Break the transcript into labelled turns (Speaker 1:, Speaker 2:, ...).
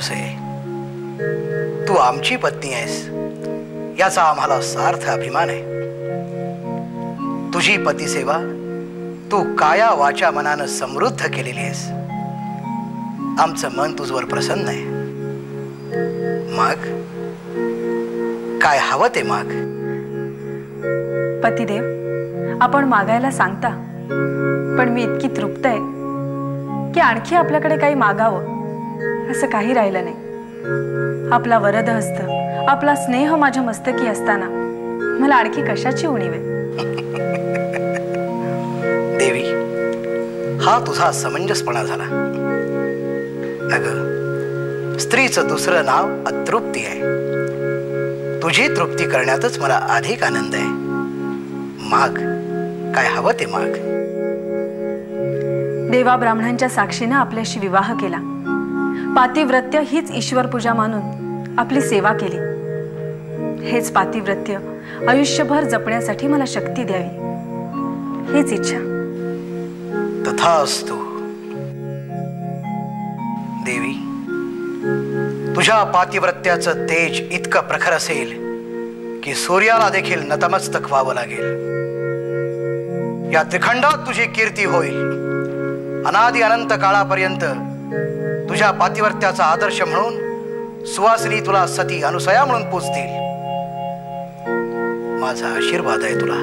Speaker 1: अनुसे, तू आमची पत्नी आहेस याचा आम्हाला सार्थ अभिमान आहे. तुझी पतिसेवा तू काया वाचा मनानं समृद्ध केलेली आहेस. आमचं मन तुझवर प्रसन्न आहे. माग, काय हवं ते माग.
Speaker 2: पतिदेव, आपण मागायला सांगता, पण मी इतकी तृप्त आहे की आणखी आपल्याकडे काही मागावं असं काही राहिलं नाही. आपला वरद हस्त, आपला स्नेह माझ्या मस्तकी असताना मला आणखी कशाची उणीव आहे.
Speaker 1: देवी, हा तुझा समंजसपणा झाला. अगं, स्त्रीचं दुसरं नाव अतृप्ती आहे. तुझी तृप्ती करण्यातच मला अधिक आनंद आहे. माग, काय हवं ते माग.
Speaker 2: देवा ब्राह्मणांच्या साक्षीने आपल्याशी विवाह केला. पातिव्रत्य हीच ईश्वर पूजा मानून आपली सेवा केली. हेच पातिव्रत्य आयुष्यभर जपण्यासाठी मला शक्ती द्यावी, हीच इच्छा.
Speaker 1: तथास्तु. देवी, तुझ्या पातिव्रत्याचं तेज इतकं प्रखर असेल की सूर्याला देखील नतमस्तक व्हावं लागेल. या त्रिखंडात तुझी कीर्ती होईल. अनादि अनंत काळापर्यंत तुझ्या पातिव्रत्याचा आदर्श म्हणून सुवासिनी तुला सती अनुसया म्हणून पूजतील. माझा आशीर्वाद आहे तुला.